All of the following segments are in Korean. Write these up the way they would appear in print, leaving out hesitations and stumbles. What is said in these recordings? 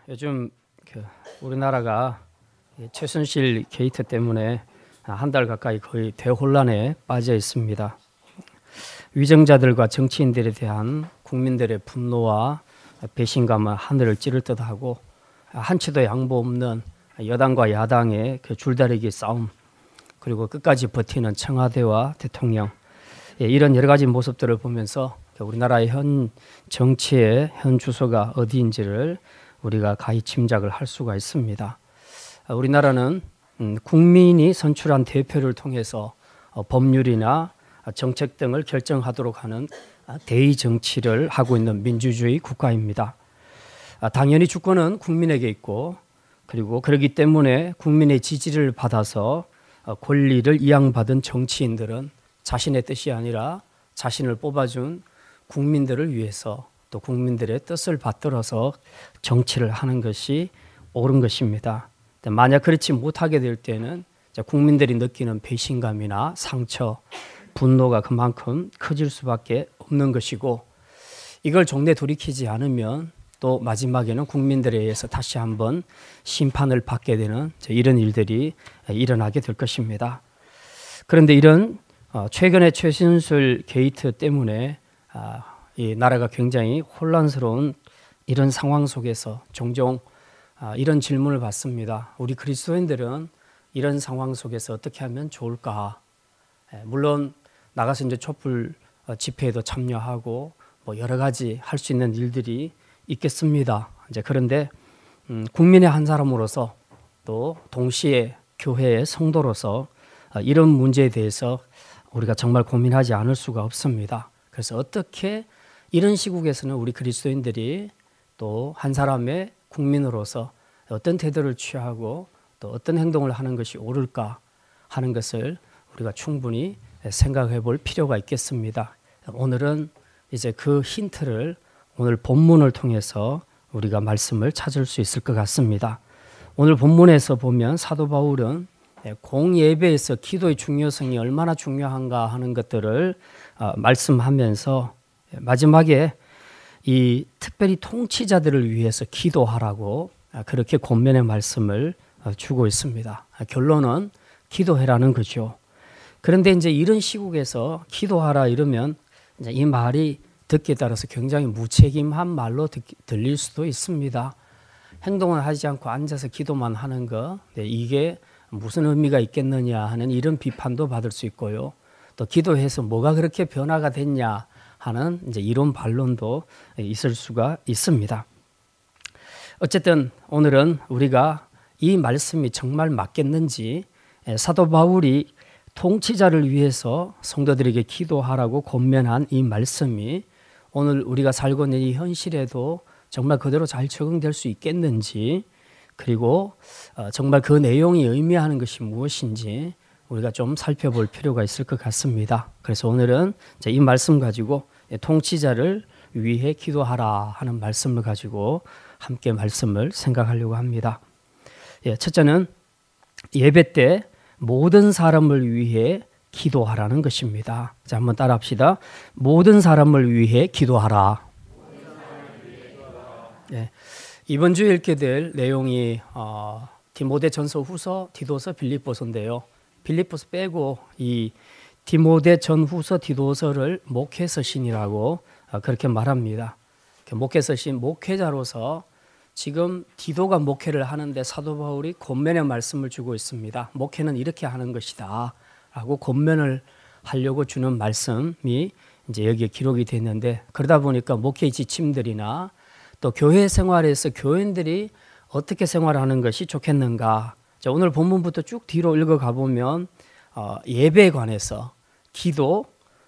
요즘 우리나라가 최순실 게이트 때문에 한 달 가까이 거의 대혼란에 빠져 있습니다. 위정자들과 정치인들에 대한 국민들의 분노와 배신감은 하늘을 찌를 듯하고 한치도 양보 없는 여당과 야당의 그 줄다리기 싸움, 그리고 끝까지 버티는 청와대와 대통령, 이런 여러 가지 모습들을 보면서 우리나라의 현 정치의 현 주소가 어디인지를 우리가 가히 짐작을 할 수가 있습니다. 우리나라는 국민이 선출한 대표를 통해서 법률이나 정책 등을 결정하도록 하는 대의 정치를 하고 있는 민주주의 국가입니다. 당연히 주권은 국민에게 있고, 그리고 그렇기 때문에 국민의 지지를 받아서 권리를 이양받은 정치인들은 자신의 뜻이 아니라 자신을 뽑아준 국민들을 위해서 또 국민들의 뜻을 받들어서 정치를 하는 것이 옳은 것입니다. 만약 그렇지 못하게 될 때는 국민들이 느끼는 배신감이나 상처, 분노가 그만큼 커질 수밖에 없는 것이고, 이걸 종래 돌이키지 않으면 또 마지막에는 국민들에 의해서 다시 한번 심판을 받게 되는 이런 일들이 일어나게 될 것입니다. 그런데 이런 최근의 최순실 게이트 때문에 이 나라가 굉장히 혼란스러운 이런 상황 속에서 종종 이런 질문을 받습니다. 우리 그리스도인들은 이런 상황 속에서 어떻게 하면 좋을까? 물론 나가서 이제 촛불 집회에도 참여하고 뭐 여러 가지 할 수 있는 일들이 있겠습니다. 그런데 국민의 한 사람으로서 또 동시에 교회의 성도로서 이런 문제에 대해서 우리가 정말 고민하지 않을 수가 없습니다. 그래서 어떻게 이런 시국에서는 우리 그리스도인들이 또 한 사람의 국민으로서 어떤 태도를 취하고 또 어떤 행동을 하는 것이 옳을까 하는 것을 우리가 충분히 생각해 볼 필요가 있겠습니다. 오늘은 이제 그 힌트를 오늘 본문을 통해서 우리가 말씀을 찾을 수 있을 것 같습니다. 오늘 본문에서 보면 사도 바울은 공예배에서 기도의 중요성이 얼마나 중요한가 하는 것들을 말씀하면서 마지막에 이 특별히 통치자들을 위해서 기도하라고 그렇게 권면의 말씀을 주고 있습니다. 결론은 기도해라는 거죠. 그런데 이제 이런 시국에서 기도하라 이러면 이제 이 말이 듣기에 따라서 굉장히 무책임한 말로 들릴 수도 있습니다. 행동을 하지 않고 앉아서 기도만 하는 거, 이게 무슨 의미가 있겠느냐 하는 이런 비판도 받을 수 있고요. 또 기도해서 뭐가 그렇게 변화가 됐냐 하는 이제 이런 반론도 있을 수가 있습니다. 어쨌든 오늘은 우리가 이 말씀이 정말 맞겠는지, 사도 바울이 통치자를 위해서 성도들에게 기도하라고 권면한 이 말씀이 오늘 우리가 살고 있는 이 현실에도 정말 그대로 잘 적용될 수 있겠는지, 그리고 정말 그 내용이 의미하는 것이 무엇인지 우리가 좀 살펴볼 필요가 있을 것 같습니다. 그래서 오늘은 이 말씀 가지고 통치자를 위해 기도하라 하는 말씀을 가지고 함께 말씀을 생각하려고 합니다. 첫째는 예배 때 모든 사람을 위해 기도하라는 것입니다. 자, 한번 따라합시다. 모든 사람을 위해 기도하라. 이번 주에 읽게 될 내용이 디모데전서 후서, 디도서, 빌립보서인데요. 빌립보서 빼고 이 디모데전후서, 디도서를 목회서신이라고 그렇게 말합니다. 목회서신, 목회자로서 지금 디도가 목회를 하는데 사도 바울이 권면의 말씀을 주고 있습니다. 목회는 이렇게 하는 것이다 라고 권면을 하려고 주는 말씀이 이제 여기에 기록이 됐는데, 그러다 보니까 목회의 지침들이나 또 교회 생활에서 교인들이 어떻게 생활하는 것이 좋겠는가. 자, 오늘 본문부터 쭉 뒤로 읽어가 보면 예배에 관해서 기도,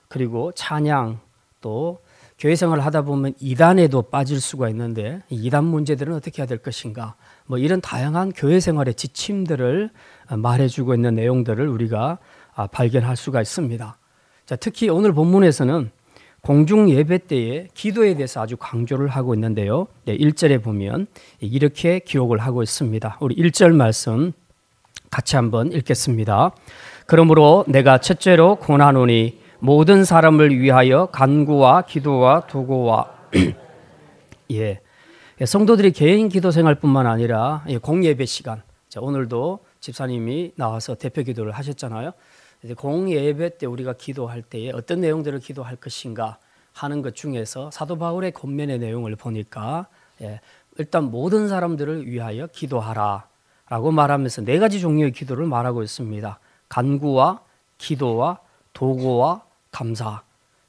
그리고 찬양, 또 교회 생활을 하다 보면 이단에도 빠질 수가 있는데 이 이단 문제들은 어떻게 해야 될 것인가, 뭐 이런 다양한 교회 생활의 지침들을 말해주고 있는 내용들을 우리가 발견할 수가 있습니다. 자, 특히 오늘 본문에서는 공중 예배 때에 기도에 대해서 아주 강조를 하고 있는데요. 1절에 보면 이렇게 기록을 하고 있습니다. 우리 1절 말씀 같이 한번 읽겠습니다. 그러므로 내가 첫째로 권하노니 모든 사람을 위하여 간구와 기도와 도구와 성도들이 개인 기도 생활뿐만 아니라 공예배 시간, 오늘도 집사님이 나와서 대표 기도를 하셨잖아요. 이제 공예배 때 우리가 기도할 때에 어떤 내용들을 기도할 것인가 하는 것 중에서 사도 바울의 권면의 내용을 보니까 일단 모든 사람들을 위하여 기도하라 라고 말하면서 네 가지 종류의 기도를 말하고 있습니다. 간구와 기도와 도고와 감사.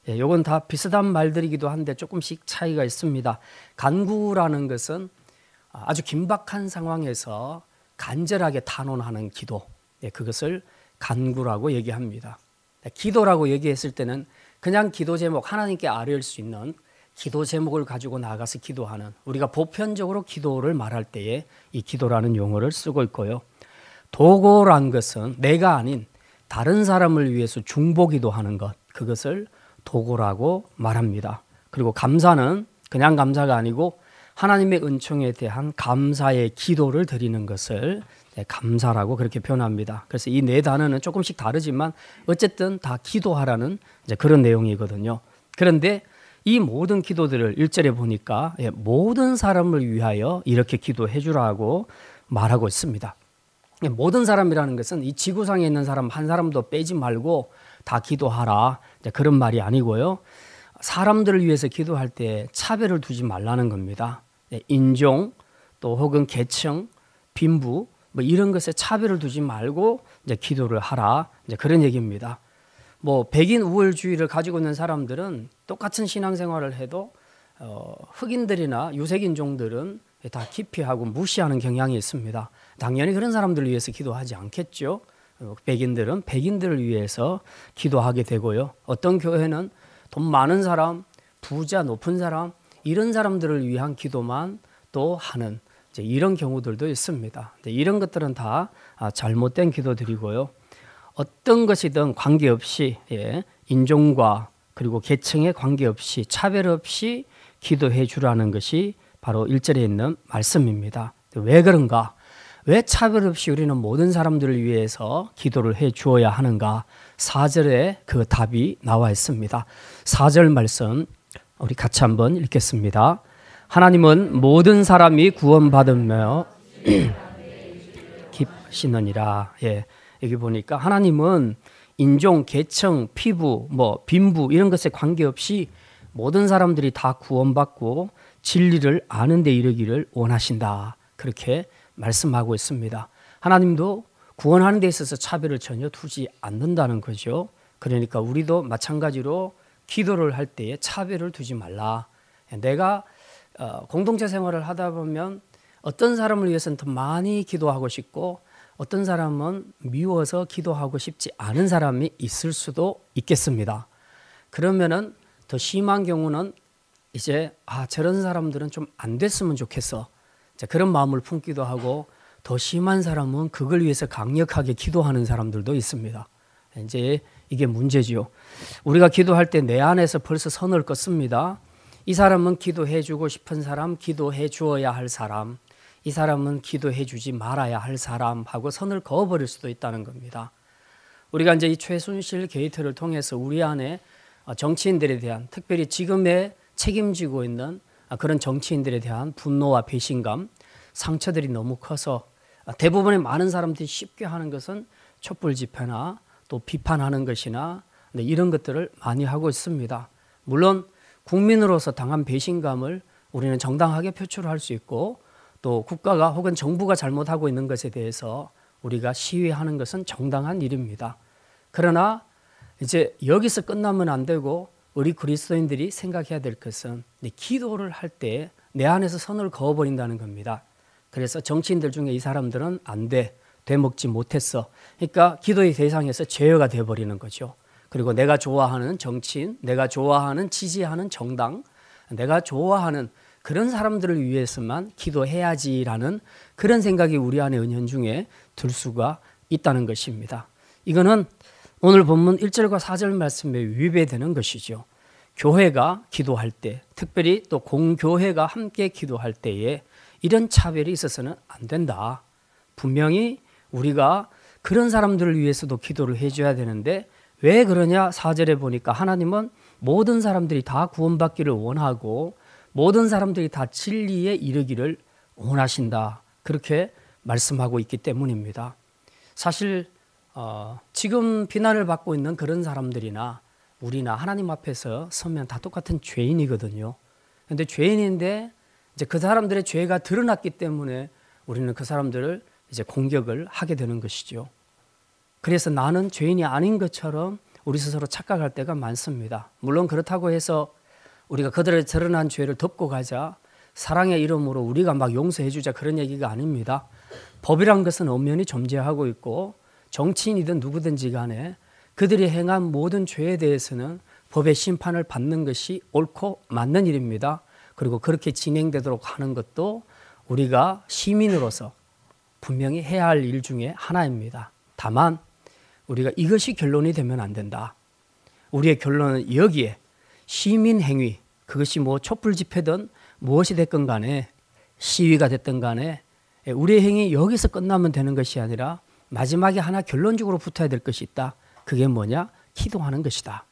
이건 다 비슷한 말들이기도 한데 조금씩 차이가 있습니다. 간구라는 것은 아주 긴박한 상황에서 간절하게 탄원하는 기도, 그것을 간구라고 얘기합니다. 기도라고 얘기했을 때는 그냥 기도 제목, 하나님께 아뢰을 수 있는 기도 제목을 가지고 나가서 기도하는, 우리가 보편적으로 기도를 말할 때에 이 기도라는 용어를 쓰고 있고요. 도고란 것은 내가 아닌 다른 사람을 위해서 중보기도하는 것, 그것을 도고라고 말합니다. 그리고 감사는 그냥 감사가 아니고 하나님의 은총에 대한 감사의 기도를 드리는 것을 감사라고 그렇게 표현합니다. 그래서 이 네 단어는 조금씩 다르지만 어쨌든 다 기도하라는 그런 내용이거든요. 그런데 이 모든 기도들을 1절에 보니까 모든 사람을 위하여 이렇게 기도해 주라고 말하고 있습니다. 모든 사람이라는 것은 이 지구상에 있는 사람 한 사람도 빼지 말고 다 기도하라, 그런 말이 아니고요. 사람들을 위해서 기도할 때 차별을 두지 말라는 겁니다. 인종 또 혹은 계층, 빈부 뭐 이런 것에 차별을 두지 말고 기도를 하라, 그런 얘기입니다. 백인 우월주의를 가지고 있는 사람들은 똑같은 신앙생활을 해도 흑인들이나 유색인종들은 다 기피하고 무시하는 경향이 있습니다. 당연히 그런 사람들을 위해서 기도하지 않겠죠. 백인들은 백인들을 위해서 기도하게 되고요. 어떤 교회는 돈 많은 사람, 부자 높은 사람, 이런 사람들을 위한 기도만 또 하는 이런 경우들도 있습니다. 이런 것들은 다 잘못된 기도들이고요. 어떤 것이든 관계없이 인종과 그리고 계층에 관계없이 차별 없이 기도해 주라는 것이 바로 1절에 있는 말씀입니다. 왜 그런가? 왜 차별 없이 우리는 모든 사람들을 위해서 기도를 해 주어야 하는가? 4절에 그 답이 나와 있습니다. 4절 말씀 우리 같이 한번 읽겠습니다. 하나님은 모든 사람이 구원받으며 기쁘시느니라. 여기 보니까 하나님은 인종, 계층, 피부, 빈부 이런 것에 관계없이 모든 사람들이 다 구원받고 진리를 아는 데 이르기를 원하신다. 그렇게 말씀하고 있습니다. 하나님도 구원하는 데 있어서 차별을 전혀 두지 않는다는 거죠. 그러니까 우리도 마찬가지로 기도를 할 때에 차별을 두지 말라. 내가 공동체 생활을 하다 보면 어떤 사람을 위해서는 더 많이 기도하고 싶고 어떤 사람은 미워서 기도하고 싶지 않은 사람이 있을 수도 있겠습니다. 그러면은 더 심한 경우는 이제 저런 사람들은 좀 안 됐으면 좋겠어. 그런 마음을 품기도 하고 더 심한 사람은 그걸 위해서 강력하게 기도하는 사람들도 있습니다. 이제 이게 문제지요. 우리가 기도할 때 내 안에서 벌써 선을 긋습니다. 이 사람은 기도해 주고 싶은 사람, 기도해 주어야 할 사람, 이 사람은 기도해 주지 말아야 할 사람하고 선을 그어버릴 수도 있다는 겁니다. 우리가 이제 이 최순실 게이트를 통해서 우리 안에 정치인들에 대한, 특별히 지금에 책임지고 있는 그런 정치인들에 대한 분노와 배신감, 상처들이 너무 커서 대부분의 많은 사람들이 쉽게 하는 것은 촛불 집회나 또 비판하는 것이나 이런 것들을 많이 하고 있습니다. 물론 국민으로서 당한 배신감을 우리는 정당하게 표출할 수 있고 또 국가가 혹은 정부가 잘못하고 있는 것에 대해서 우리가 시위하는 것은 정당한 일입니다. 그러나 이제 여기서 끝나면 안 되고 우리 그리스도인들이 생각해야 될 것은 기도를 할 때 내 안에서 선을 그어버린다는 겁니다. 그래서 정치인들 중에 이 사람들은 안 돼, 되먹지 못했어. 그러니까 기도의 대상에서 제어가 되어버리는 거죠. 그리고 내가 좋아하는 정치인, 내가 좋아하는 지지하는 정당, 내가 좋아하는 그런 사람들을 위해서만 기도해야지라는 그런 생각이 우리 안에 은연중에 들 수가 있다는 것입니다. 이거는 오늘 본문 1절과 4절 말씀에 위배되는 것이죠. 교회가 기도할 때, 특별히 또 공교회가 함께 기도할 때에 이런 차별이 있어서는 안 된다. 분명히 우리가 그런 사람들을 위해서도 기도를 해줘야 되는데 왜 그러냐? 4절에 보니까 하나님은 모든 사람들이 다 구원받기를 원하고 모든 사람들이 다 진리에 이르기를 원하신다. 그렇게 말씀하고 있기 때문입니다. 사실 지금 비난을 받고 있는 그런 사람들이나 우리나 하나님 앞에서 서면 다 똑같은 죄인이거든요. 그런데 죄인인데 이제 그 사람들의 죄가 드러났기 때문에 우리는 그 사람들을 이제 공격을 하게 되는 것이죠. 그래서 나는 죄인이 아닌 것처럼 우리 스스로 착각할 때가 많습니다. 물론 그렇다고 해서 우리가 그들의 드러난 죄를 덮고 가자, 사랑의 이름으로 우리가 막 용서해 주자, 그런 얘기가 아닙니다. 법이란 것은 엄연히 존재하고 있고 정치인이든 누구든지 간에 그들이 행한 모든 죄에 대해서는 법의 심판을 받는 것이 옳고 맞는 일입니다. 그리고 그렇게 진행되도록 하는 것도 우리가 시민으로서 분명히 해야 할 일 중에 하나입니다. 다만 우리가 이것이 결론이 되면 안 된다. 우리의 결론은 여기에 시민 행위, 그것이 뭐 촛불 집회든 무엇이 됐건 간에, 시위가 됐든 간에 우리의 행위 여기서 끝나면 되는 것이 아니라 마지막에 하나 결론적으로 붙어야 될 것이 있다. 그게 뭐냐? 기도하는 것이다.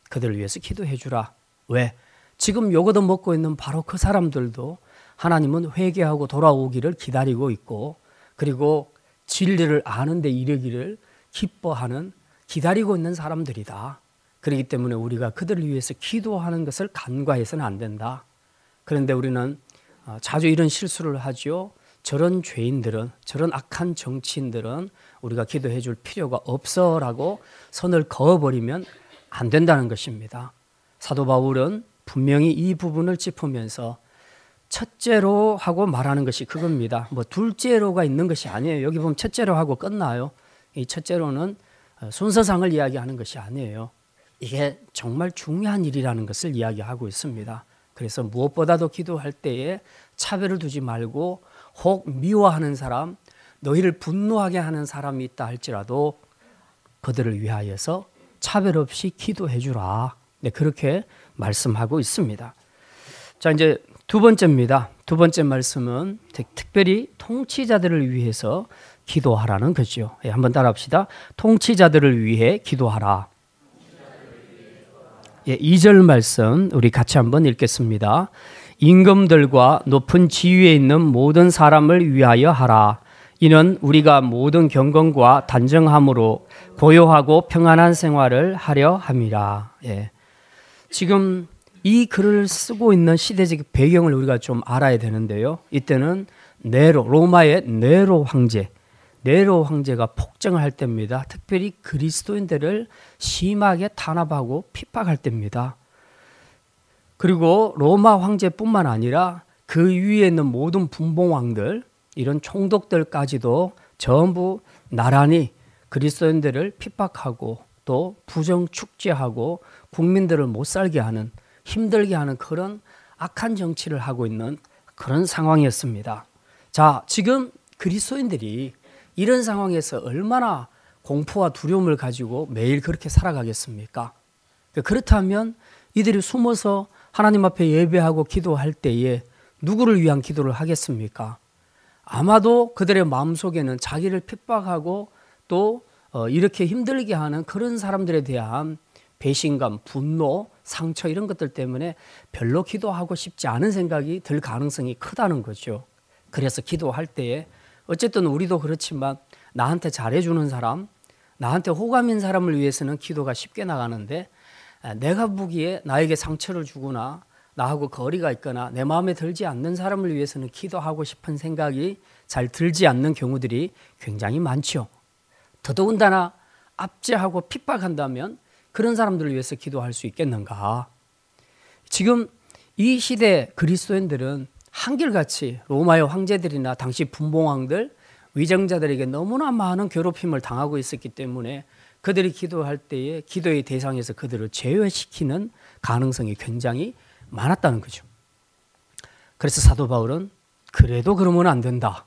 그들을 위해서 기도해 주라. 왜? 지금 요거도 먹고 있는 바로 그 사람들도 하나님은 회개하고 돌아오기를 기다리고 있고, 그리고 진리를 아는 데 이르기를 기뻐하는, 기다리고 있는 사람들이다. 그렇기 때문에 우리가 그들을 위해서 기도하는 것을 간과해서는 안 된다. 그런데 우리는 자주 이런 실수를 하죠. 저런 죄인들은, 저런 악한 정치인들은 우리가 기도해 줄 필요가 없어라고 선을 그어버리면 안 된다는 것입니다. 사도 바울은 분명히 이 부분을 짚으면서 첫째로 하고 말하는 것이 그겁니다. 뭐 둘째로가 있는 것이 아니에요. 여기 보면 첫째로 하고 끝나요. 이 첫째로는 순서상을 이야기하는 것이 아니에요. 이게 정말 중요한 일이라는 것을 이야기하고 있습니다. 그래서 무엇보다도 기도할 때에 차별을 두지 말고 혹 미워하는 사람, 너희를 분노하게 하는 사람이 있다 할지라도 그들을 위하여서 차별 없이 기도해 주라. 네, 그렇게 말씀하고 있습니다. 자, 이제 두 번째입니다. 두 번째 말씀은 특별히 통치자들을 위해서 기도하라는 거죠. 예, 한번 따라합시다. 통치자들을 위해 기도하라. 예, 2절 말씀 우리 같이 한번 읽겠습니다. 임금들과 높은 지위에 있는 모든 사람을 위하여 하라. 이는 우리가 모든 경건과 단정함으로 고요하고 평안한 생활을 하려 함이라. 예. 지금 이 글을 쓰고 있는 시대적 배경을 우리가 좀 알아야 되는데요. 이때는 네로, 로마의 네로 황제가 폭정을 할 때입니다. 특별히 그리스도인들을 심하게 탄압하고 핍박할 때입니다. 그리고 로마 황제뿐만 아니라 그 위에 있는 모든 분봉왕들, 이런 총독들까지도 전부 나란히 그리스도인들을 핍박하고 또 부정축제하고 국민들을 못 살게 하는, 힘들게 하는 그런 악한 정치를 하고 있는 그런 상황이었습니다. 자, 지금 그리스도인들이 이런 상황에서 얼마나 공포와 두려움을 가지고 매일 그렇게 살아가겠습니까? 그렇다면 이들이 숨어서 하나님 앞에 예배하고 기도할 때에 누구를 위한 기도를 하겠습니까? 아마도 그들의 마음속에는 자기를 핍박하고 또 이렇게 힘들게 하는 그런 사람들에 대한 배신감, 분노, 상처 이런 것들 때문에 별로 기도하고 싶지 않은 생각이 들 가능성이 크다는 거죠. 그래서 기도할 때에 어쨌든 우리도 그렇지만 나한테 잘해주는 사람, 나한테 호감인 사람을 위해서는 기도가 쉽게 나가는데, 내가 보기에 나에게 상처를 주거나 나하고 거리가 있거나 내 마음에 들지 않는 사람을 위해서는 기도하고 싶은 생각이 잘 들지 않는 경우들이 굉장히 많죠. 더더군다나 압제하고 핍박한다면 그런 사람들을 위해서 기도할 수 있겠는가? 지금 이 시대 그리스도인들은 한결같이 로마의 황제들이나 당시 분봉왕들, 위정자들에게 너무나 많은 괴롭힘을 당하고 있었기 때문에 그들이 기도할 때에 기도의 대상에서 그들을 제외시키는 가능성이 굉장히 많았다는 거죠. 그래서 사도 바울은 그래도 그러면 안 된다.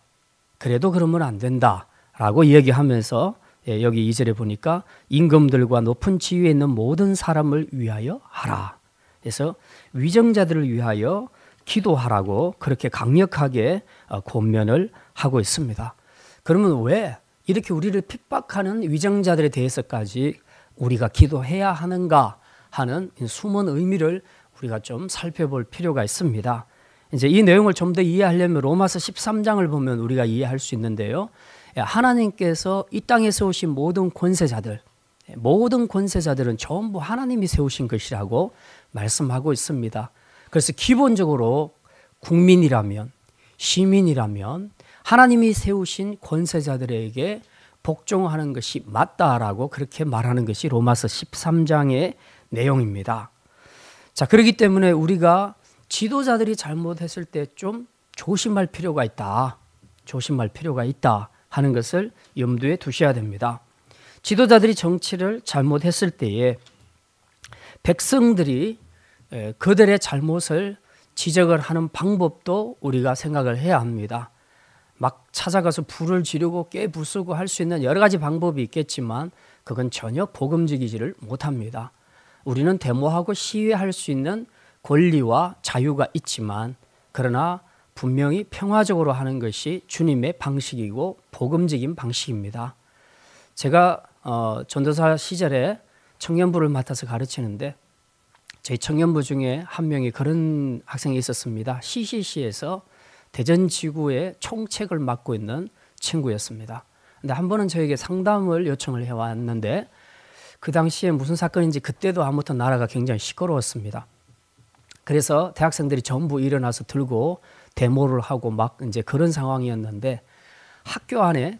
그래도 그러면 안 된다. 라고 이야기하면서 여기 2절에 보니까 임금들과 높은 지위에 있는 모든 사람을 위하여 하라. 그래서 위정자들을 위하여 기도하라고 그렇게 강력하게 권면을 하고 있습니다. 그러면 왜 이렇게 우리를 핍박하는 위정자들에 대해서까지 우리가 기도해야 하는가 하는 숨은 의미를 우리가 좀 살펴볼 필요가 있습니다. 이제 이 내용을 좀 더 이해하려면 로마서 13장을 보면 우리가 이해할 수 있는데요. 하나님께서 이 땅에 세우신 모든 권세자들은 전부 하나님이 세우신 것이라고 말씀하고 있습니다. 그래서 기본적으로 국민이라면, 시민이라면 하나님이 세우신 권세자들에게 복종하는 것이 맞다라고 그렇게 말하는 것이 로마서 13장의 내용입니다. 자, 그렇기 때문에 우리가 지도자들이 잘못했을 때 좀 조심할 필요가 있다 하는 것을 염두에 두셔야 됩니다. 지도자들이 정치를 잘못했을 때에 백성들이 그들의 잘못을 지적을 하는 방법도 우리가 생각을 해야 합니다. 막 찾아가서 불을 지르고 깨부수고 할 수 있는 여러 가지 방법이 있겠지만 그건 전혀 복음적이지를 못합니다. 우리는 데모하고 시위할 수 있는 권리와 자유가 있지만 그러나 분명히 평화적으로 하는 것이 주님의 방식이고 복음적인 방식입니다. 제가 전도사 시절에 청년부를 맡아서 가르치는데 저희 청년부 중에 한 명이 그런 학생이 있었습니다. CCC에서 대전지구의 총책을 맡고 있는 친구였습니다. 근데 한 번은 저에게 상담을 요청을 해왔는데 그 당시에 무슨 사건인지 그때도 아무튼 나라가 굉장히 시끄러웠습니다. 그래서 대학생들이 전부 일어나서 들고 데모를 하고 막 이제 그런 상황이었는데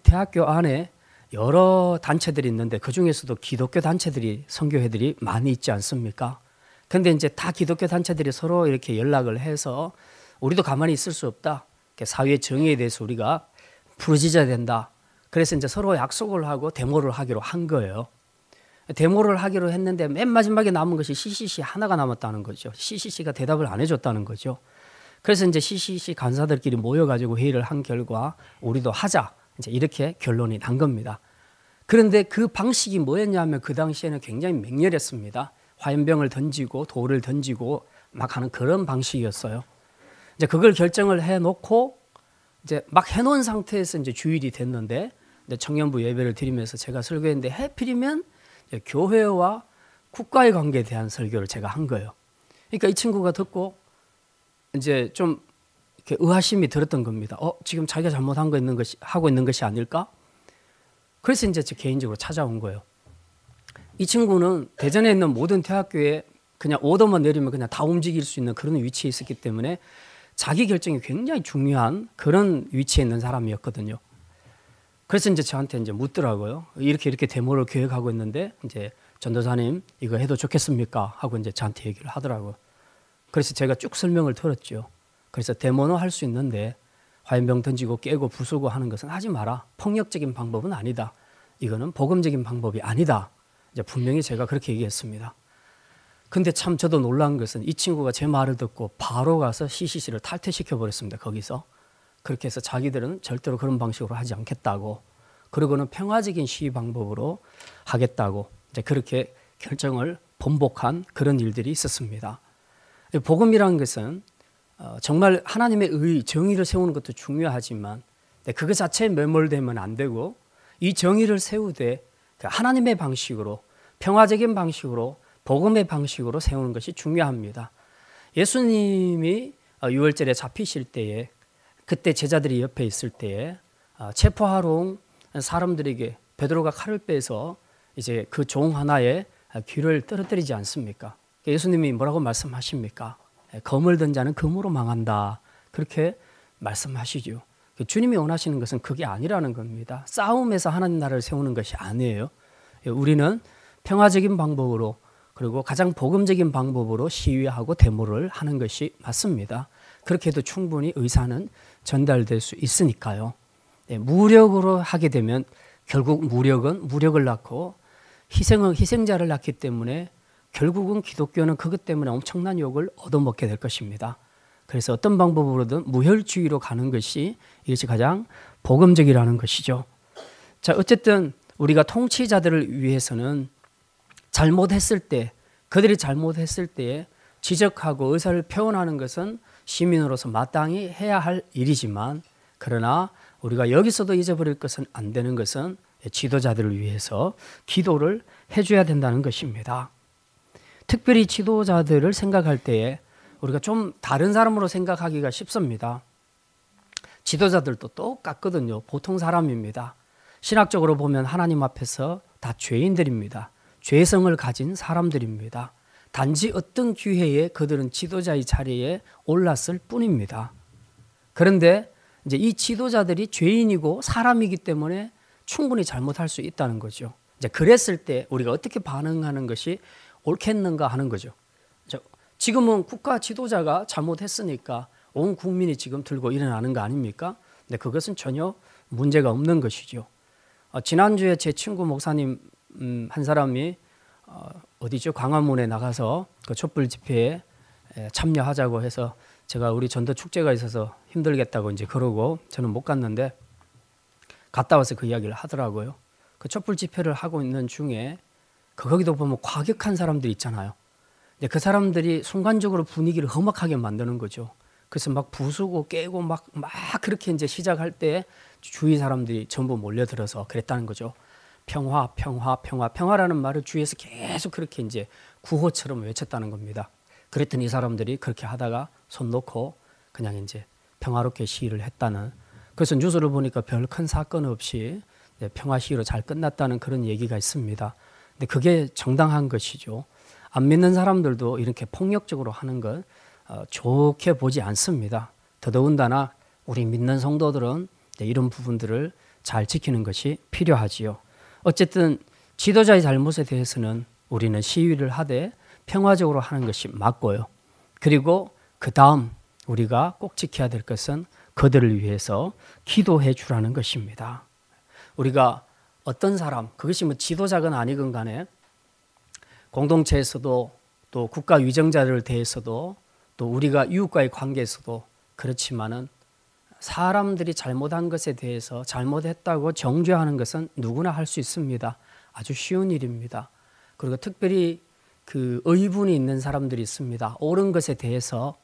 대학교 안에 여러 단체들이 있는데 그 중에서도 기독교 단체들이, 선교회들이 많이 있지 않습니까? 근데 이제 다 기독교 단체들이 서로 이렇게 연락을 해서 우리도 가만히 있을 수 없다. 사회의 정의에 대해서 우리가 부르짖어야 된다. 그래서 이제 서로 약속을 하고 데모를 하기로 한 거예요. 데모를 하기로 했는데 맨 마지막에 남은 것이 CCC 하나가 남았다는 거죠. CCC가 대답을 안 해줬다는 거죠. 그래서 이제 CCC 간사들끼리 모여가지고 회의를 한 결과 우리도 하자. 이제 이렇게 결론이 난 겁니다. 그런데 그 방식이 뭐였냐면 그 당시에는 굉장히 맹렬했습니다. 화염병을 던지고 돌을 던지고 막 하는 그런 방식이었어요. 이제 그걸 결정을 해놓고 이제 막 해놓은 상태에서 이제 주일이 됐는데 청년부 예배를 드리면서 제가 설교했는데 하필이면 교회와 국가의 관계에 대한 설교를 제가 한 거예요. 그러니까 이 친구가 듣고 이제 좀 이렇게 의아심이 들었던 겁니다. 지금 자기가 잘못한 거 하고 있는 것이 아닐까? 그래서 이제 저 개인적으로 찾아온 거예요. 이 친구는 대전에 있는 모든 대학교에 그냥 오더만 내리면 그냥 다 움직일 수 있는 그런 위치에 있었기 때문에 자기 결정이 굉장히 중요한 그런 위치에 있는 사람이었거든요. 그래서 이제 저한테 이제 묻더라고요. 이렇게 데모를 계획하고 있는데 이제 전도사님 이거 해도 좋겠습니까? 하고 이제 저한테 얘기를 하더라고요. 그래서 제가 쭉 설명을 들었죠. 그래서 데모는 할 수 있는데 화염병 던지고 깨고 부수고 하는 것은 하지 마라. 폭력적인 방법은 아니다. 이거는 복음적인 방법이 아니다. 이제 분명히 제가 그렇게 얘기했습니다. 근데 참 저도 놀란 것은 이 친구가 제 말을 듣고 바로 가서 CCC를 탈퇴시켜 버렸습니다. 거기서. 그렇게 해서 자기들은 절대로 그런 방식으로 하지 않겠다고, 그리고는 평화적인 시위 방법으로 하겠다고 이제 그렇게 결정을 번복한 그런 일들이 있었습니다. 복음이라는 것은 정말 하나님의 정의를 세우는 것도 중요하지만 그것 자체에 매몰되면 안 되고 이 정의를 세우되 하나님의 방식으로, 평화적인 방식으로, 복음의 방식으로 세우는 것이 중요합니다. 예수님이 유월절에 잡히실 때에 그때 제자들이 옆에 있을 때에 체포하러 온 사람들에게 베드로가 칼을 빼서 이제 그 종 하나의 귀를 떨어뜨리지 않습니까? 예수님이 뭐라고 말씀하십니까? 검을 든 자는 검으로 망한다. 그렇게 말씀하시죠. 주님이 원하시는 것은 그게 아니라는 겁니다. 싸움에서 하나님 나라를 세우는 것이 아니에요. 우리는 평화적인 방법으로 그리고 가장 복음적인 방법으로 시위하고 데모를 하는 것이 맞습니다. 그렇게 해도 충분히 의사는 전달될 수 있으니까요. 무력으로 하게 되면 결국 무력은 무력을 낳고 희생자를 낳기 때문에 결국은 기독교는 그것 때문에 엄청난 욕을 얻어먹게 될 것입니다. 그래서 어떤 방법으로든 무혈주의로 가는 것이 이것이 가장 복음적이라는 것이죠. 자, 어쨌든 우리가 통치자들을 위해서는 그들이 잘못했을 때에 지적하고 의사를 표현하는 것은 시민으로서 마땅히 해야 할 일이지만, 그러나 우리가 여기서도 잊어버릴 것은 안 되는 것은 지도자들을 위해서 기도를 해줘야 된다는 것입니다. 특별히 지도자들을 생각할 때에 우리가 좀 다른 사람으로 생각하기가 쉽습니다. 지도자들도 똑같거든요. 보통 사람입니다. 신학적으로 보면 하나님 앞에서 다 죄인들입니다. 죄성을 가진 사람들입니다. 단지 어떤 기회에 그들은 지도자의 자리에 올랐을 뿐입니다. 그런데 이제 이 지도자들이 죄인이고 사람이기 때문에 충분히 잘못할 수 있다는 거죠. 이제 그랬을 때 우리가 어떻게 반응하는 것이 옳겠는가 하는 거죠. 지금은 국가 지도자가 잘못했으니까 온 국민이 지금 들고 일어나는 거 아닙니까? 근데 그것은 전혀 문제가 없는 것이죠. 지난주에 제 친구 목사님 한 사람이 어디죠? 광화문에 나가서 그 촛불 집회에 참여하자고 해서 제가 우리 전도 축제가 있어서 힘들겠다고 이제 그러고 저는 못 갔는데 갔다 와서 그 이야기를 하더라고요. 그 촛불 집회를 하고 있는 중에 거기도 보면 과격한 사람들이 있잖아요. 근데 그 사람들이 순간적으로 분위기를 험악하게 만드는 거죠. 그래서 막 부수고 깨고 막 그렇게 이제 시작할 때 주위 사람들이 전부 몰려들어서 그랬다는 거죠. 평화, 평화, 평화, 평화라는 말을 주위에서 계속 그렇게 이제 구호처럼 외쳤다는 겁니다. 그랬더니 이 사람들이 그렇게 하다가 손 놓고 그냥 이제 평화롭게 시위를 했다는. 그래서 뉴스를 보니까 별 큰 사건 없이 평화 시위로 잘 끝났다는 그런 얘기가 있습니다. 근데 그게 정당한 것이죠. 안 믿는 사람들도 이렇게 폭력적으로 하는 건 좋게 보지 않습니다. 더더군다나 우리 믿는 성도들은 이런 부분들을 잘 지키는 것이 필요하지요. 어쨌든 지도자의 잘못에 대해서는 우리는 시위를 하되 평화적으로 하는 것이 맞고요. 그리고 그 다음 우리가 꼭 지켜야 될 것은 그들을 위해서 기도해 주라는 것입니다. 우리가 어떤 사람, 그것이 뭐 지도자건 아니건 간에 공동체에서도 또 국가 위정자들을 대해서도 또 우리가 이웃과의 관계에서도 그렇지만은 사람들이 잘못한 것에 대해서 잘못했다고 정죄하는 것은 누구나 할 수 있습니다. 아주 쉬운 일입니다. 그리고 특별히 그 의분이 있는 사람들이 있습니다. 옳은 것에 대해서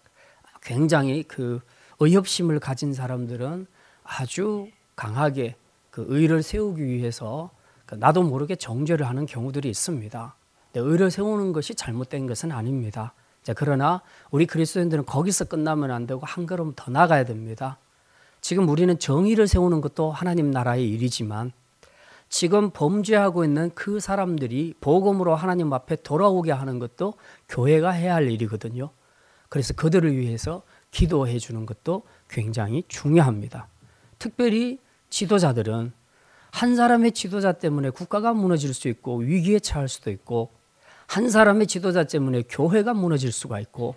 굉장히 그 의협심을 가진 사람들은 아주 강하게 그 의를 세우기 위해서 나도 모르게 정죄를 하는 경우들이 있습니다. 의를 세우는 것이 잘못된 것은 아닙니다. 그러나 우리 그리스도인들은 거기서 끝나면 안 되고 한 걸음 더 나가야 됩니다. 지금 우리는 정의를 세우는 것도 하나님 나라의 일이지만 지금 범죄하고 있는 그 사람들이 복음으로 하나님 앞에 돌아오게 하는 것도 교회가 해야 할 일이거든요. 그래서 그들을 위해서 기도해 주는 것도 굉장히 중요합니다. 특별히 지도자들은 한 사람의 지도자 때문에 국가가 무너질 수 있고 위기에 처할 수도 있고 한 사람의 지도자 때문에 교회가 무너질 수가 있고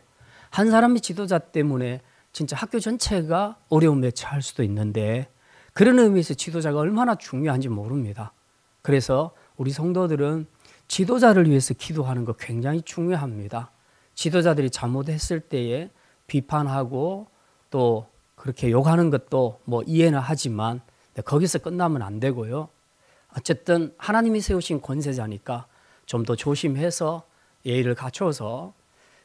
한 사람의 지도자 때문에 진짜 학교 전체가 어려움에 처할 수도 있는데 그런 의미에서 지도자가 얼마나 중요한지 모릅니다. 그래서 우리 성도들은 지도자를 위해서 기도하는 거 굉장히 중요합니다. 지도자들이 잘못했을 때에 비판하고 또 그렇게 욕하는 것도 뭐 이해는 하지만 거기서 끝나면 안 되고요. 어쨌든 하나님이 세우신 권세자니까 좀 더 조심해서 예의를 갖춰서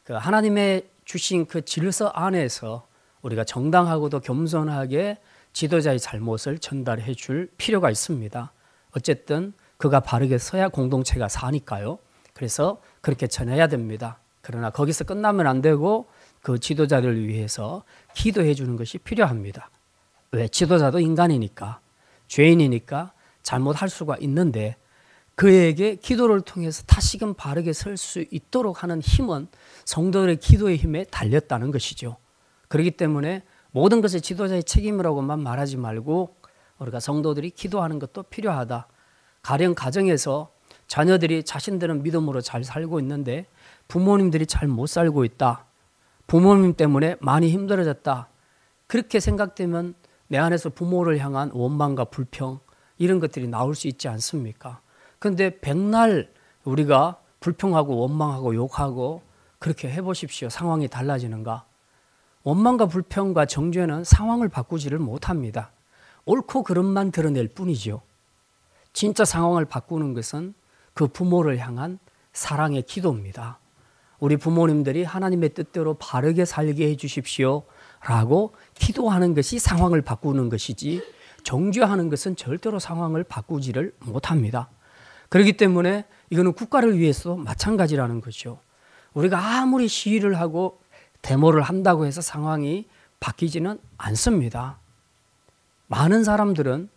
그 하나님의 주신 그 질서 안에서 우리가 정당하고도 겸손하게 지도자의 잘못을 전달해 줄 필요가 있습니다. 어쨌든 그가 바르게 서야 공동체가 사니까요. 그래서 그렇게 전해야 됩니다. 그러나 거기서 끝나면 안 되고 그 지도자를 위해서 기도해 주는 것이 필요합니다. 왜? 지도자도 인간이니까 죄인이니까 잘못할 수가 있는데 그에게 기도를 통해서 다시금 바르게 설 수 있도록 하는 힘은 성도들의 기도의 힘에 달렸다는 것이죠. 그렇기 때문에 모든 것을 지도자의 책임이라고만 말하지 말고 우리가 성도들이 기도하는 것도 필요하다. 가령 가정에서 자녀들이 자신들은 믿음으로 잘 살고 있는데 부모님들이 잘 못 살고 있다. 부모님 때문에 많이 힘들어졌다. 그렇게 생각되면 내 안에서 부모를 향한 원망과 불평 이런 것들이 나올 수 있지 않습니까? 그런데 백날 우리가 불평하고 원망하고 욕하고 그렇게 해보십시오. 상황이 달라지는가? 원망과 불평과 정죄는 상황을 바꾸지를 못합니다. 옳고 그름만 드러낼 뿐이죠. 진짜 상황을 바꾸는 것은 그 부모를 향한 사랑의 기도입니다. 우리 부모님들이 하나님의 뜻대로 바르게 살게 해 주십시오 라고 기도하는 것이 상황을 바꾸는 것이지 정죄하는 것은 절대로 상황을 바꾸지를 못합니다. 그렇기 때문에 이거는 국가를 위해서도 마찬가지라는 거죠. 우리가 아무리 시위를 하고 데모를 한다고 해서 상황이 바뀌지는 않습니다. 많은 사람들은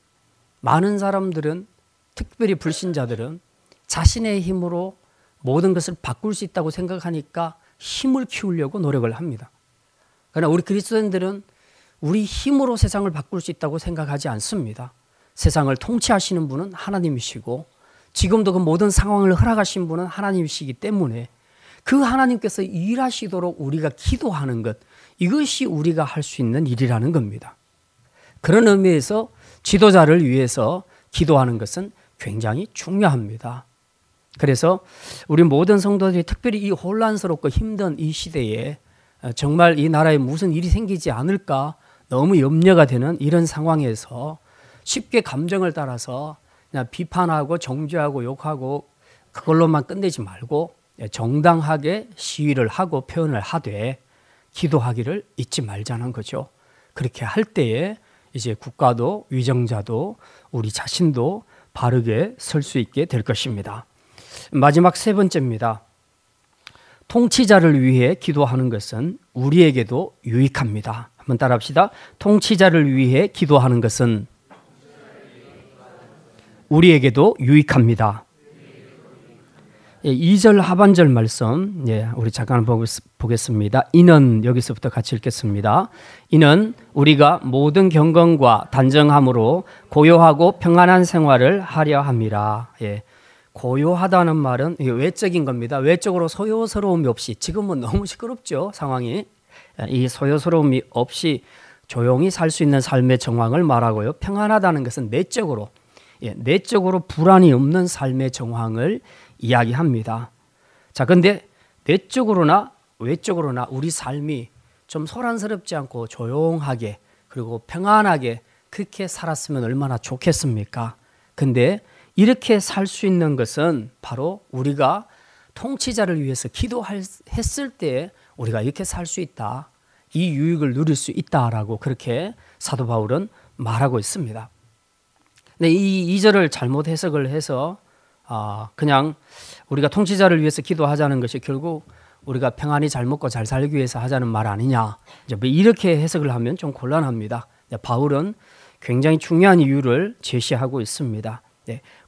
특별히 불신자들은 자신의 힘으로 모든 것을 바꿀 수 있다고 생각하니까 힘을 키우려고 노력을 합니다. 그러나 우리 그리스도인들은 우리 힘으로 세상을 바꿀 수 있다고 생각하지 않습니다. 세상을 통치하시는 분은 하나님이시고 지금도 그 모든 상황을 허락하신 분은 하나님이시기 때문에 그 하나님께서 일하시도록 우리가 기도하는 것, 이것이 우리가 할 수 있는 일이라는 겁니다. 그런 의미에서 지도자를 위해서 기도하는 것은 굉장히 중요합니다. 그래서 우리 모든 성도들이 특별히 이 혼란스럽고 힘든 이 시대에 정말 이 나라에 무슨 일이 생기지 않을까 너무 염려가 되는 이런 상황에서 쉽게 감정을 따라서 그냥 비판하고 정죄하고 욕하고 그걸로만 끝내지 말고 정당하게 시위를 하고 표현을 하되 기도하기를 잊지 말자는 거죠. 그렇게 할 때에 이제 국가도 위정자도 우리 자신도 바르게 설 수 있게 될 것입니다. 마지막 세 번째입니다. 통치자를 위해 기도하는 것은 우리에게도 유익합니다. 한번 따라합시다. 통치자를 위해 기도하는 것은 우리에게도 유익합니다. 2절 하반절 말씀 우리 잠깐 보겠습니다. 이는 여기서부터 같이 읽겠습니다. 이는 우리가 모든 경건과 단정함으로 고요하고 평안한 생활을 하려 함이라. 고요하다는 말은 외적인 겁니다. 외적으로 소요스러움이 없이, 지금은 너무 시끄럽죠, 상황이. 이 소요스러움이 없이 조용히 살 수 있는 삶의 정황을 말하고요. 평안하다는 것은 내적으로 불안이 없는 삶의 정황을 이야기합니다. 자, 근데 내적으로나 외적으로나 우리 삶이 좀 소란스럽지 않고 조용하게 그리고 평안하게 그렇게 살았으면 얼마나 좋겠습니까? 근데 이렇게 살 수 있는 것은 바로 우리가 통치자를 위해서 기도했을 때 우리가 이렇게 살 수 있다. 이 유익을 누릴 수 있다라고 그렇게 사도 바울은 말하고 있습니다. 근데 이 2절을 잘못 해석을 해서 그냥 우리가 통치자를 위해서 기도하자는 것이 결국 우리가 평안히 잘 먹고 잘 살기 위해서 하자는 말 아니냐, 이제 이렇게 해석을 하면 좀 곤란합니다. 바울은 굉장히 중요한 이유를 제시하고 있습니다.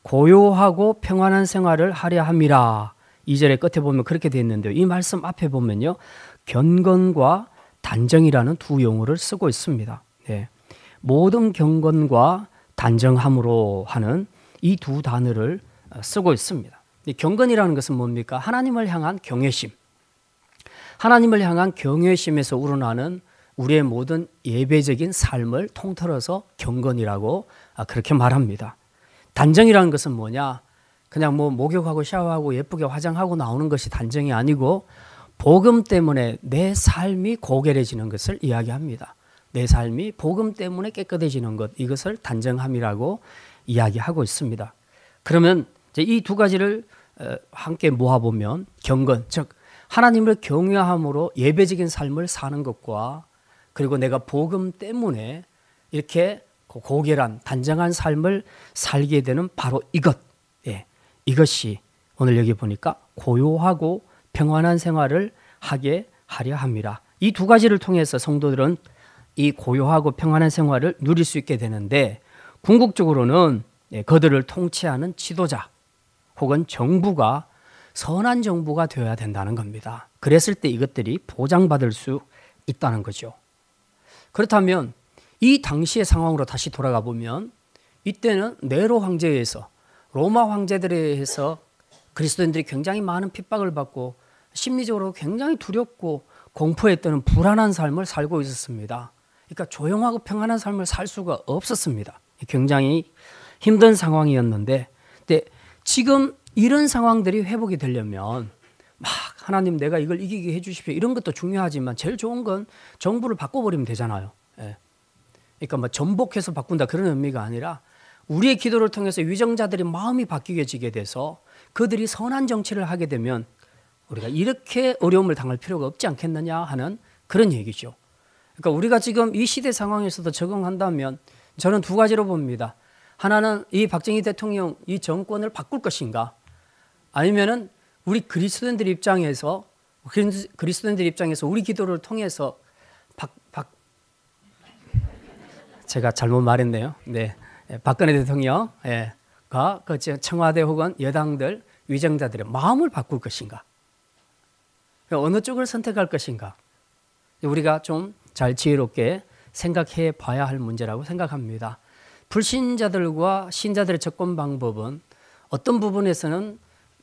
고요하고 평안한 생활을 하려 함이라. 2절의 끝에 보면 그렇게 되어 있는데요. 이 말씀 앞에 보면요, 경건과 단정이라는 두 용어를 쓰고 있습니다. 모든 경건과 단정함으로 하는 이 두 단어를 쓰고 있습니다. 경건이라는 것은 뭡니까? 하나님을 향한 경외심. 하나님을 향한 경외심에서 우러나는 우리의 모든 예배적인 삶을 통틀어서 경건이라고 그렇게 말합니다. 단정이라는 것은 뭐냐? 그냥 목욕하고 샤워하고 예쁘게 화장하고 나오는 것이 단정이 아니고 복음 때문에 내 삶이 고결해지는 것을 이야기합니다. 내 삶이 복음 때문에 깨끗해지는 것, 이것을 단정함이라고 이야기하고 있습니다. 그러면 이 두 가지를 함께 모아보면 경건, 즉 하나님을 경외함으로 예배적인 삶을 사는 것과 그리고 내가 복음 때문에 이렇게 고결한 단정한 삶을 살게 되는 바로 이것, 이것이 오늘 여기 보니까 고요하고 평안한 생활을 하게 하려 함이라. 이 두 가지를 통해서 성도들은 이 고요하고 평안한 생활을 누릴 수 있게 되는데, 궁극적으로는 그들을 통치하는 지도자 혹은 정부가 선한 정부가 되어야 된다는 겁니다. 그랬을 때 이것들이 보장받을 수 있다는 거죠. 그렇다면 이 당시의 상황으로 다시 돌아가 보면 이때는 네로 황제에 의해서, 로마 황제들에 의해서 그리스도인들이 굉장히 많은 핍박을 받고 심리적으로 굉장히 두렵고 공포에 떠는 불안한 삶을 살고 있었습니다. 그러니까 조용하고 평안한 삶을 살 수가 없었습니다. 굉장히 힘든 상황이었는데, 근데 지금 이런 상황들이 회복이 되려면 막 하나님 내가 이걸 이기게 해주십시오, 이런 것도 중요하지만 제일 좋은 건 정부를 바꿔버리면 되잖아요. 그러니까 전복해서 바꾼다 그런 의미가 아니라 우리의 기도를 통해서 위정자들이 마음이 바뀌게 돼서 그들이 선한 정치를 하게 되면 우리가 이렇게 어려움을 당할 필요가 없지 않겠느냐 하는 그런 얘기죠. 그러니까 우리가 지금 이 시대 상황에서도 적응한다면 저는 두 가지로 봅니다. 하나는 이 박정희 대통령 이 정권을 바꿀 것인가, 아니면은 우리 그리스도인들 입장에서 그리스도인들 입장에서 우리 기도를 통해서 제가 잘못 말했네요. 네, 박근혜 대통령과 그 청와대 혹은 여당들 위정자들의 마음을 바꿀 것인가? 어느 쪽을 선택할 것인가? 우리가 좀 잘 지혜롭게 생각해 봐야 할 문제라고 생각합니다. 불신자들과 신자들의 접근 방법은 어떤 부분에서는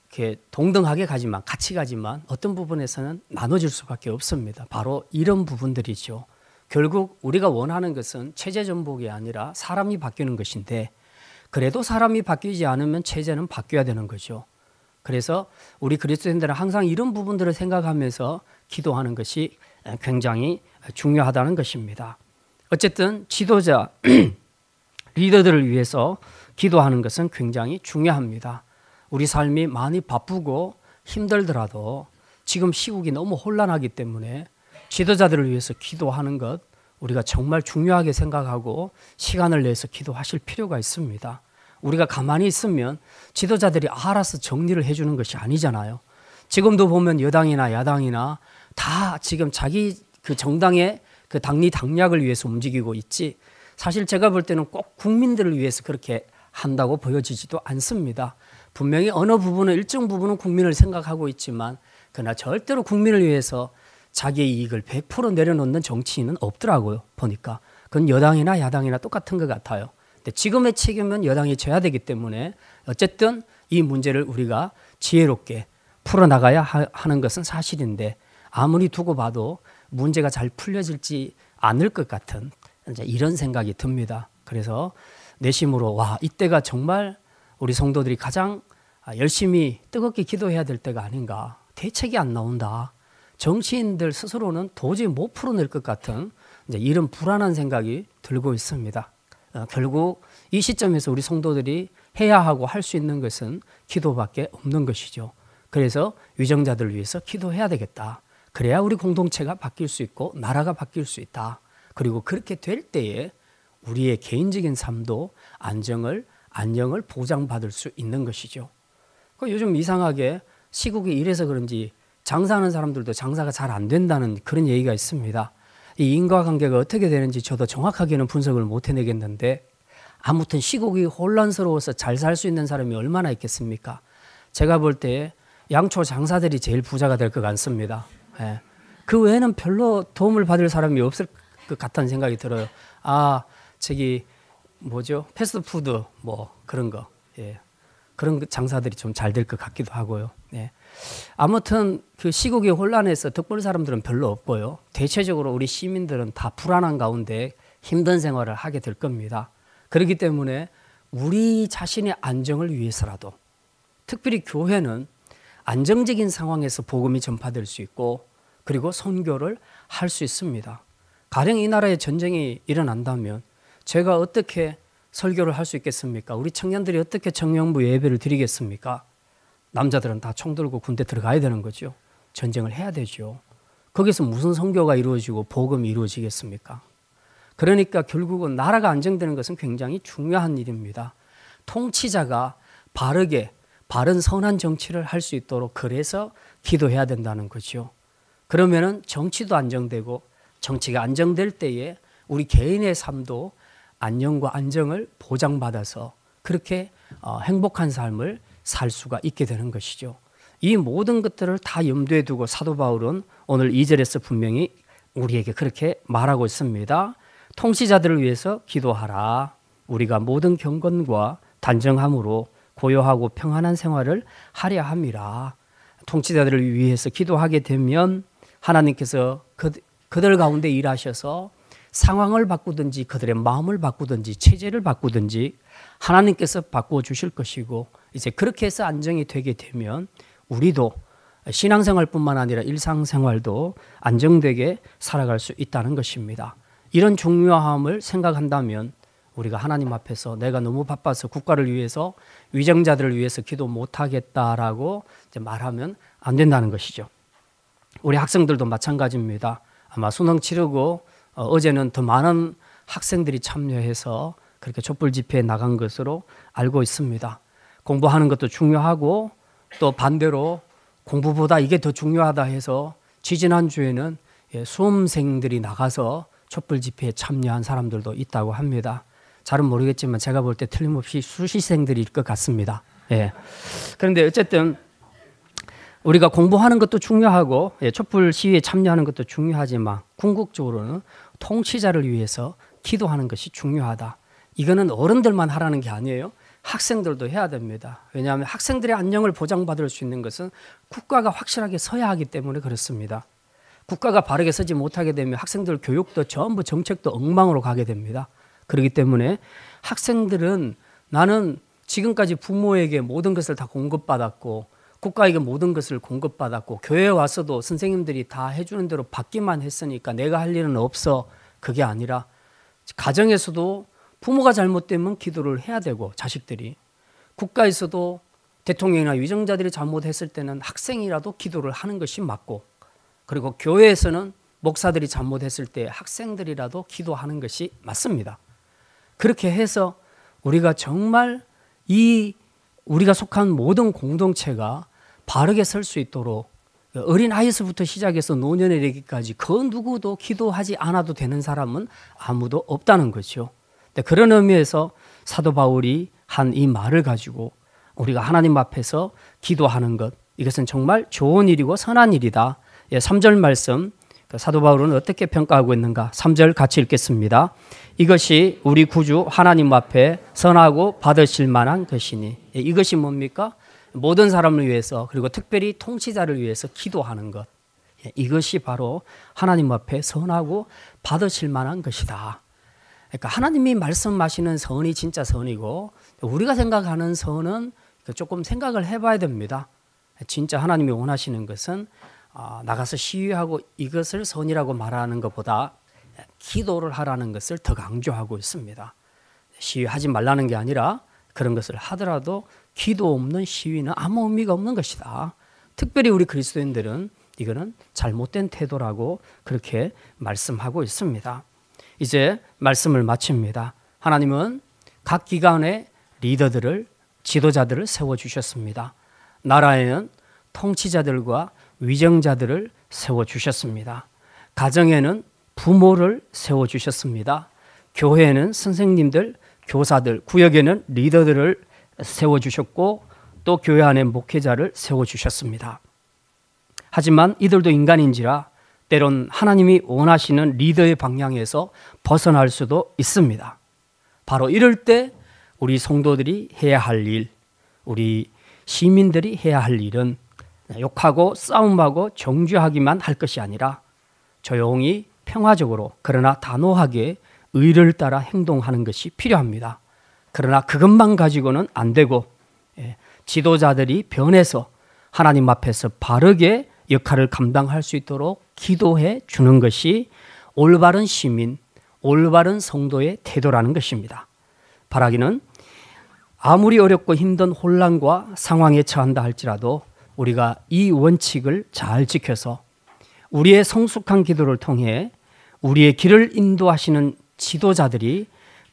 이렇게 동등하게 가지만 같이 가지만 어떤 부분에서는 나눠질 수밖에 없습니다. 바로 이런 부분들이죠. 결국 우리가 원하는 것은 체제 전복이 아니라 사람이 바뀌는 것인데 그래도 사람이 바뀌지 않으면 체제는 바뀌어야 되는 거죠. 그래서 우리 그리스도인들은 항상 이런 부분들을 생각하면서 기도하는 것이 굉장히 중요하다는 것입니다. 어쨌든 지도자, 리더들을 위해서 기도하는 것은 굉장히 중요합니다. 우리 삶이 많이 바쁘고 힘들더라도 지금 시국이 너무 혼란하기 때문에 지도자들을 위해서 기도하는 것 우리가 정말 중요하게 생각하고 시간을 내서 기도하실 필요가 있습니다. 우리가 가만히 있으면 지도자들이 알아서 정리를 해주는 것이 아니잖아요. 지금도 보면 여당이나 야당이나 다 지금 자기 그 정당의 그 당리 당략을 위해서 움직이고 있지 사실 제가 볼 때는 꼭 국민들을 위해서 그렇게 한다고 보여지지도 않습니다. 분명히 어느 부분은 일정 부분은 국민을 생각하고 있지만 그러나 절대로 국민을 위해서 자기의 이익을 100% 내려놓는 정치인은 없더라고요. 보니까 그건 여당이나 야당이나 똑같은 것 같아요. 근데 지금의 책임은 여당이 져야 되기 때문에 어쨌든 이 문제를 우리가 지혜롭게 풀어나가야 하는 것은 사실인데 아무리 두고 봐도 문제가 잘 풀려질지 않을 것 같은 이제 이런 생각이 듭니다. 그래서 내심으로 와 이때가 정말 우리 성도들이 가장 열심히 뜨겁게 기도해야 될 때가 아닌가. 대책이 안 나온다. 정치인들 스스로는 도저히 못 풀어낼 것 같은 이제 이런 불안한 생각이 들고 있습니다. 결국 이 시점에서 우리 성도들이 해야 하고 할 수 있는 것은 기도밖에 없는 것이죠. 그래서 위정자들을 위해서 기도해야 되겠다. 그래야 우리 공동체가 바뀔 수 있고 나라가 바뀔 수 있다. 그리고 그렇게 될 때에 우리의 개인적인 삶도 안정을 보장받을 수 있는 것이죠. 요즘 이상하게 시국이 이래서 그런지 장사하는 사람들도 장사가 잘 안 된다는 그런 얘기가 있습니다. 이 인과관계가 어떻게 되는지 저도 정확하게는 분석을 못 해내겠는데 아무튼 시국이 혼란스러워서 잘 살 수 있는 사람이 얼마나 있겠습니까? 제가 볼 때 양초 장사들이 제일 부자가 될 것 같습니다. 예. 그 외에는 별로 도움을 받을 사람이 없을 것 같다는 생각이 들어요. 저기 뭐죠? 패스트푸드 뭐 그런 거. 예. 그런 장사들이 좀 잘 될 것 같기도 하고요. 예. 아무튼 그 시국이 혼란해서 덕볼 사람들은 별로 없고요. 대체적으로 우리 시민들은 다 불안한 가운데 힘든 생활을 하게 될 겁니다. 그렇기 때문에 우리 자신의 안정을 위해서라도 특별히 교회는 안정적인 상황에서 복음이 전파될 수 있고 그리고 선교를 할 수 있습니다. 가령 이 나라에 전쟁이 일어난다면 제가 어떻게 설교를 할 수 있겠습니까? 우리 청년들이 어떻게 청년부 예배를 드리겠습니까? 남자들은 다 총 들고 군대 들어가야 되는 거죠. 전쟁을 해야 되죠. 거기서 무슨 선교가 이루어지고 복음이 이루어지겠습니까? 그러니까 결국은 나라가 안정되는 것은 굉장히 중요한 일입니다. 통치자가 바른 선한 정치를 할 수 있도록 그래서 기도해야 된다는 거죠. 그러면은 정치도 안정되고 정치가 안정될 때에 우리 개인의 삶도 안녕과 안정을 보장받아서 그렇게 행복한 삶을 살 수가 있게 되는 것이죠. 이 모든 것들을 다 염두에 두고 사도 바울은 오늘 2절에서 분명히 우리에게 그렇게 말하고 있습니다. 통치자들을 위해서 기도하라. 우리가 모든 경건과 단정함으로 고요하고 평안한 생활을 하려 함이라. 통치자들을 위해서 기도하게 되면 하나님께서 그들 가운데 일하셔서 상황을 바꾸든지 그들의 마음을 바꾸든지 체제를 바꾸든지 하나님께서 바꿔주실 것이고 이제 그렇게 해서 안정이 되게 되면 우리도 신앙생활뿐만 아니라 일상생활도 안정되게 살아갈 수 있다는 것입니다. 이런 중요함을 생각한다면 우리가 하나님 앞에서 내가 너무 바빠서 국가를 위해서 위정자들을 위해서 기도 못하겠다라고 이제 말하면 안 된다는 것이죠. 우리 학생들도 마찬가지입니다. 아마 수능 치르고 어제는 더 많은 학생들이 참여해서 그렇게 촛불 집회에 나간 것으로 알고 있습니다. 공부하는 것도 중요하고 또 반대로 공부보다 이게 더 중요하다 해서 지지난주에는 수험생들이 나가서 촛불 집회에 참여한 사람들도 있다고 합니다. 잘은 모르겠지만 제가 볼 때 틀림없이 수시생들일 것 같습니다. 그런데 어쨌든 우리가 공부하는 것도 중요하고 촛불 시위에 참여하는 것도 중요하지만 궁극적으로는 통치자를 위해서 기도하는 것이 중요하다. 이거는 어른들만 하라는 게 아니에요. 학생들도 해야 됩니다. 왜냐하면 학생들의 안녕을 보장받을 수 있는 것은 국가가 확실하게 서야 하기 때문에 그렇습니다. 국가가 바르게 서지 못하게 되면 학생들 교육도 전부 정책도 엉망으로 가게 됩니다. 그렇기 때문에 학생들은 나는 지금까지 부모에게 모든 것을 다 공급받았고 국가에게 모든 것을 공급받았고 교회에 와서도 선생님들이 다 해주는 대로 받기만 했으니까 내가 할 일은 없어. 그게 아니라 가정에서도 부모가 잘못되면 기도를 해야 되고 자식들이, 국가에서도 대통령이나 위정자들이 잘못했을 때는 학생이라도 기도를 하는 것이 맞고, 그리고 교회에서는 목사들이 잘못했을 때 학생들이라도 기도하는 것이 맞습니다. 그렇게 해서 우리가 정말 우리가 속한 모든 공동체가 바르게 설 수 있도록 어린아이에서부터 시작해서 노년에 이르기까지 그 누구도 기도하지 않아도 되는 사람은 아무도 없다는 거죠. 그런 의미에서 사도 바울이 한 이 말을 가지고 우리가 하나님 앞에서 기도하는 것, 이것은 정말 좋은 일이고 선한 일이다. 3절 말씀, 사도 바울은 어떻게 평가하고 있는가? 3절 같이 읽겠습니다. 이것이 우리 구주 하나님 앞에 선하고 받으실 만한 것이니. 이것이 뭡니까? 모든 사람을 위해서, 그리고 특별히 통치자를 위해서 기도하는 것. 이것이 바로 하나님 앞에 선하고 받으실 만한 것이다. 그러니까 하나님이 말씀하시는 선이 진짜 선이고 우리가 생각하는 선은 조금 생각을 해봐야 됩니다. 진짜 하나님이 원하시는 것은 나가서 시위하고 이것을 선이라고 말하는 것보다 기도를 하라는 것을 더 강조하고 있습니다. 시위하지 말라는 게 아니라 그런 것을 하더라도 기도 없는 시위는 아무 의미가 없는 것이다. 특별히 우리 그리스도인들은 이거는 잘못된 태도라고 그렇게 말씀하고 있습니다. 이제 말씀을 마칩니다. 하나님은 각 기관의 리더들을, 지도자들을 세워주셨습니다. 나라에는 통치자들과 위정자들을 세워주셨습니다. 가정에는 부모를 세워주셨습니다. 교회에는 선생님들, 교사들, 구역에는 리더들을 세워주셨고 또 교회 안에 목회자를 세워주셨습니다. 하지만 이들도 인간인지라 때론 하나님이 원하시는 리더의 방향에서 벗어날 수도 있습니다. 바로 이럴 때 우리 성도들이 해야 할 일, 우리 시민들이 해야 할 일은 욕하고 싸움하고 정죄하기만 할 것이 아니라 조용히 평화적으로 그러나 단호하게 의를 따라 행동하는 것이 필요합니다. 그러나 그것만 가지고는 안 되고 지도자들이 변해서 하나님 앞에서 바르게 역할을 감당할 수 있도록 기도해 주는 것이 올바른 시민, 올바른 성도의 태도라는 것입니다. 바라기는 아무리 어렵고 힘든 혼란과 상황에 처한다 할지라도 우리가 이 원칙을 잘 지켜서 우리의 성숙한 기도를 통해 우리의 길을 인도하시는 지도자들이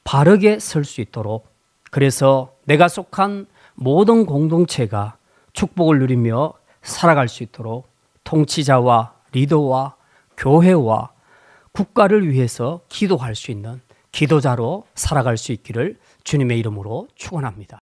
바르게 설 수 있도록, 그래서 내가 속한 모든 공동체가 축복을 누리며 살아갈 수 있도록 통치자와 리더와 교회와 국가를 위해서 기도할 수 있는 기도자로 살아갈 수 있기를 주님의 이름으로 축원합니다.